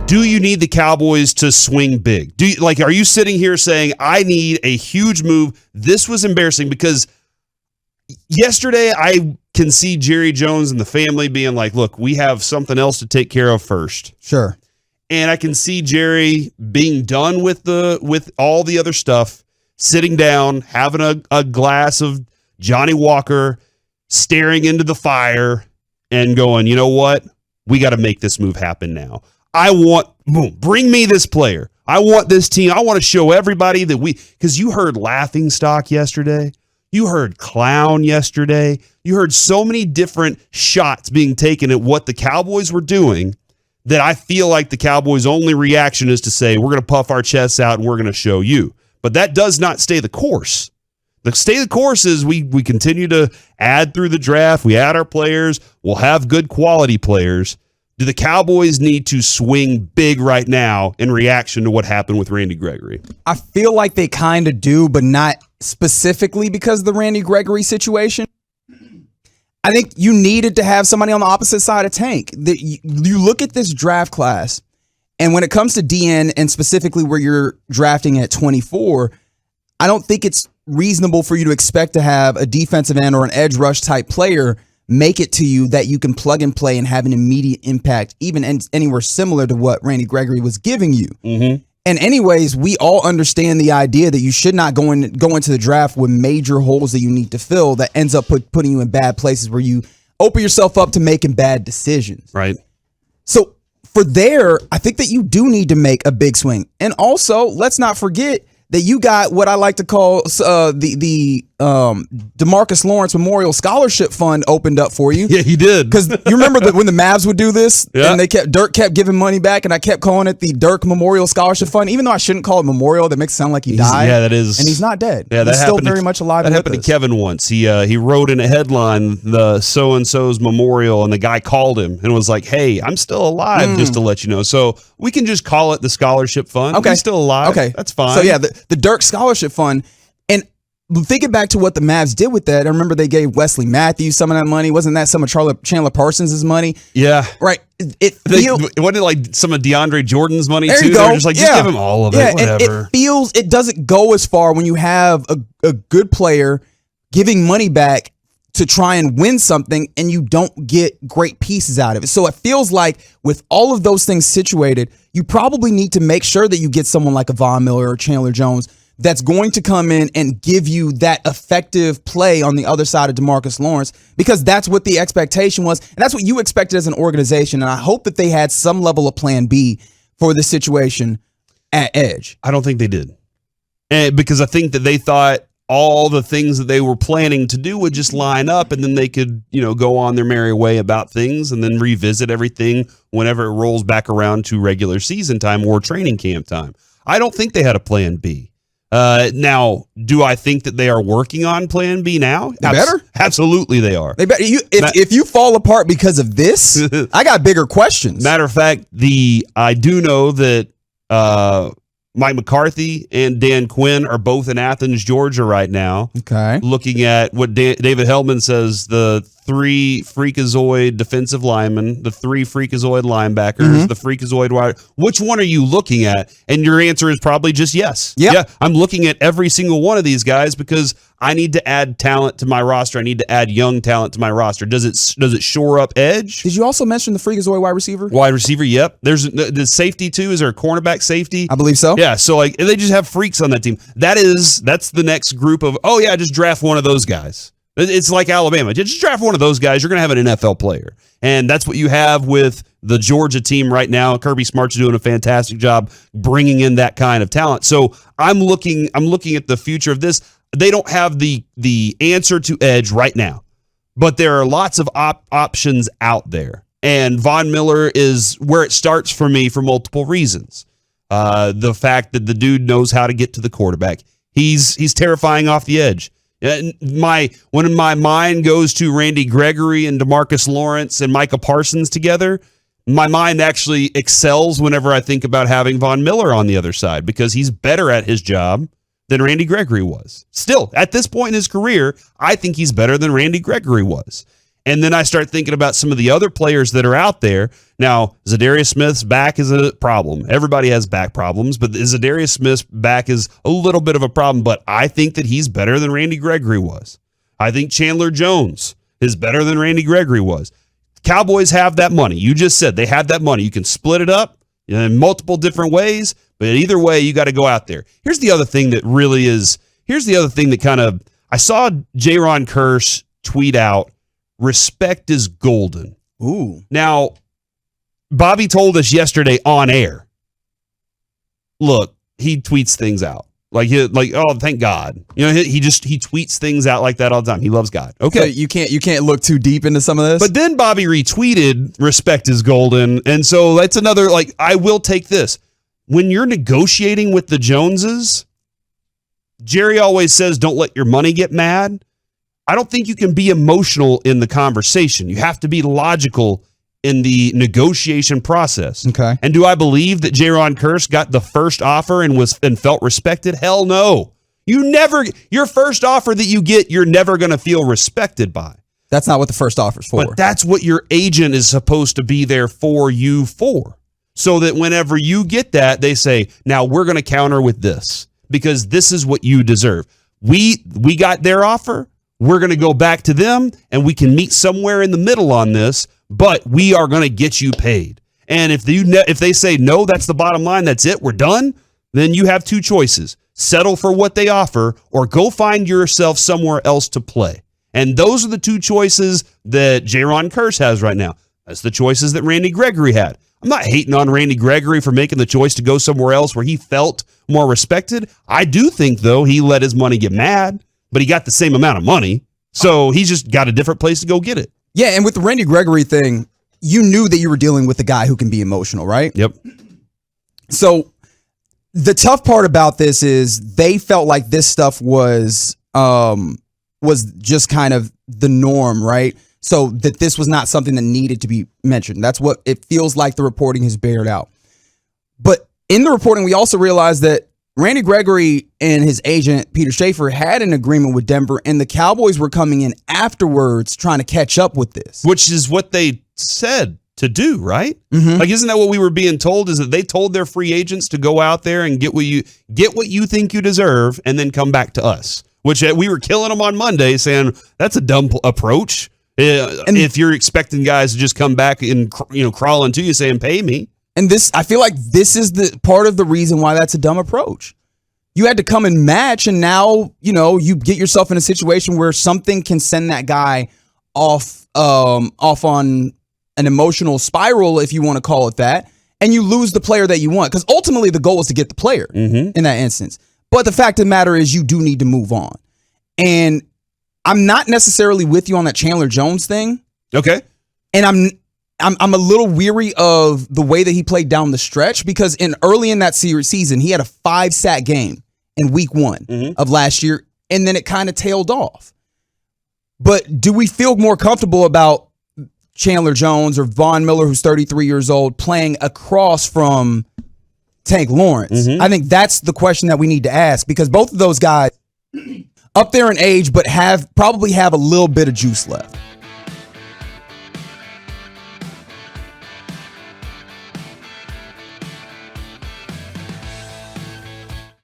do you need the Cowboys to swing big? Are you sitting here saying, I need a huge move? This was embarrassing because yesterday I can see Jerry Jones and the family being like, look, we have something else to take care of first. Sure. And I can see Jerry being done with all the other stuff, sitting down, having a glass of Johnny Walker, staring into the fire and going, you know what? We got to make this move happen now. Bring me this player. I want this team. I want to show everybody that because you heard laughing stock yesterday. You heard clown yesterday. You heard so many different shots being taken at what the Cowboys were doing that I feel like the Cowboys' only reaction is to say, we're going to puff our chests out and we're going to show you. But that does not stay the course. The stay the course is we continue to add through the draft. We add our players. We'll have good quality players. Do the Cowboys need to swing big right now in reaction to what happened with Randy Gregory? I feel like they kind of do, but not specifically because of the Randy Gregory situation. I think you needed to have somebody on the opposite side of Tank. You look at this draft class, and when it comes to DN and specifically where you're drafting at 24, I don't think it's reasonable for you to expect to have a defensive end or an edge rush type player make it to you that you can plug and play and have an immediate impact, even anywhere similar to what Randy Gregory was giving you. Mm-hmm. And anyways, we all understand the idea that you should not go into the draft with major holes that you need to fill that ends up putting you in bad places where you open yourself up to making bad decisions. Right. So for there, I think that you do need to make a big swing. And also, let's not forget that you got what I like to call the DeMarcus Lawrence Memorial Scholarship Fund opened up for you. Yeah, he did. Because you remember when the Mavs would do this, and Dirk kept giving money back, and I kept calling it the Dirk Memorial Scholarship Fund, even though I shouldn't call it Memorial. That makes it sound like he died. Yeah, that is. And he's not dead. Yeah, he's still very much alive. That happened to Kevin once. He wrote in a headline the so-and-so's memorial, and the guy called him and was like, hey, I'm still alive, just to let you know. So we can just call it the Scholarship Fund. Okay. He's still alive. Okay. That's fine. So yeah, the Dirk Scholarship Fund. And thinking back to what the Mavs did with that, I remember they gave Wesley Matthews some of that money. Wasn't that some of Chandler Parsons' money? Yeah. Right. Wasn't it like some of DeAndre Jordan's money there too? You go. They're just like, just give him all of it, whatever. And it doesn't go as far when you have a good player giving money back to try and win something and you don't get great pieces out of it. So it feels like with all of those things situated, you probably need to make sure that you get someone like a Von Miller or Chandler Jones that's going to come in and give you that effective play on the other side of DeMarcus Lawrence, because that's what the expectation was. And that's what you expected as an organization. And I hope that they had some level of plan B for the situation at edge. I don't think they did. Because I think that they thought all the things that they were planning to do would just line up, and then they could, go on their merry way about things and then revisit everything whenever it rolls back around to regular season time or training camp time. I don't think they had a plan B. Now, do I think that they are working on plan B now? They better? Absolutely they are. They better. If you fall apart because of this, I got bigger questions. Matter of fact, I do know that Mike McCarthy and Dan Quinn are both in Athens, Georgia right now. Okay. Looking at what David Hellman says, the 3 freakazoid defensive linemen, the 3 freakazoid linebackers, the freakazoid wide. Which one are you looking at? And your answer is probably just yes. Yep. Yeah, I'm looking at every single one of these guys because I need to add talent to my roster. I need to add young talent to my roster. Does it shore up edge? Did you also mention the freakazoid wide receiver? Wide receiver, yep. There's the safety too. Is there a cornerback safety? I believe so. Yeah, so they just have freaks on that team. That's the next group of, just draft one of those guys. It's like Alabama. Just draft one of those guys. You're going to have an NFL player. And that's what you have with the Georgia team right now. Kirby Smart's doing a fantastic job bringing in that kind of talent. So I'm looking at the future of this. They don't have the answer to edge right now, but there are lots of options out there. And Von Miller is where it starts for me for multiple reasons. The fact that the dude knows how to get to the quarterback. He's terrifying off the edge. When my mind goes to Randy Gregory and DeMarcus Lawrence and Micah Parsons together, my mind actually excels whenever I think about having Von Miller on the other side because he's better at his job than Randy Gregory was. Still, at this point in his career, I think he's better than Randy Gregory was. And then I start thinking about some of the other players that are out there. Now, Zadarius Smith's back is a problem. Everybody has back problems, but Zadarius Smith's back is a little bit of a problem, but I think that he's better than Randy Gregory was. I think Chandler Jones is better than Randy Gregory was. Cowboys have that money. You just said they have that money. You can split it up in multiple different ways, but either way, you got to go out there. Here's the other thing that kind of, I saw Jaron Kearse tweet out, respect is golden. Ooh. Now, Bobby told us yesterday on air, look, he tweets things out. Oh, thank God. He tweets things out like that all the time. He loves God. Okay. So you can't look too deep into some of this. But then Bobby retweeted, respect is golden. And so that's another, I will take this. When you're negotiating with the Joneses, Jerry always says, don't let your money get mad. I don't think you can be emotional in the conversation. You have to be logical in the negotiation process. Okay. And do I believe that Jaron Kearse got the first offer and felt respected? Hell no. Your first offer that you get, you're never going to feel respected by. That's not what the first offer's for. But that's what your agent is supposed to be there for you for. So that whenever you get that, they say, now we're going to counter with this because this is what you deserve. We got their offer. We're going to go back to them and we can meet somewhere in the middle on this, but we are going to get you paid. And if they say, no, that's the bottom line, that's it, we're done, then you have two choices. Settle for what they offer or go find yourself somewhere else to play. And those are the two choices that Jaron Kearse has right now. That's the choices that Randy Gregory had. I'm not hating on Randy Gregory for making the choice to go somewhere else where he felt more respected. I do think, though, he let his money get mad, but he got the same amount of money. So he's just got a different place to go get it. Yeah, and with the Randy Gregory thing, you knew that you were dealing with a guy who can be emotional, right? Yep. So the tough part about this is they felt like this stuff was just kind of the norm, right? So that this was not something that needed to be mentioned. That's what it feels like the reporting has bared out. But in the reporting, we also realized that Randy Gregory and his agent, Peter Schaefer, had an agreement with Denver, and the Cowboys were coming in afterwards trying to catch up with this. Which is what they said to do, right? Mm-hmm. Isn't that what we were being told? Is that they told their free agents to go out there and get what you think you deserve and then come back to us, which we were killing them on Monday saying that's a dumb approach. And if you're expecting guys to just come back and crawl into you saying, pay me. And I feel like this is the part of the reason why that's a dumb approach. You had to come and match, and now, you get yourself in a situation where something can send that guy off on an emotional spiral, if you want to call it that, and you lose the player that you want. Because ultimately the goal is to get the player in that instance. But the fact of the matter is you do need to move on. And I'm not necessarily with you on that Chandler Jones thing. Okay. And I'm a little weary of the way that he played down the stretch because early in that season, he had a 5-sack game in week 1 of last year, and then it kind of tailed off. But do we feel more comfortable about Chandler Jones or Von Miller, who's 33 years old, playing across from Tank Lawrence? I think that's the question that we need to ask because both of those guys up there in age, but probably have a little bit of juice left.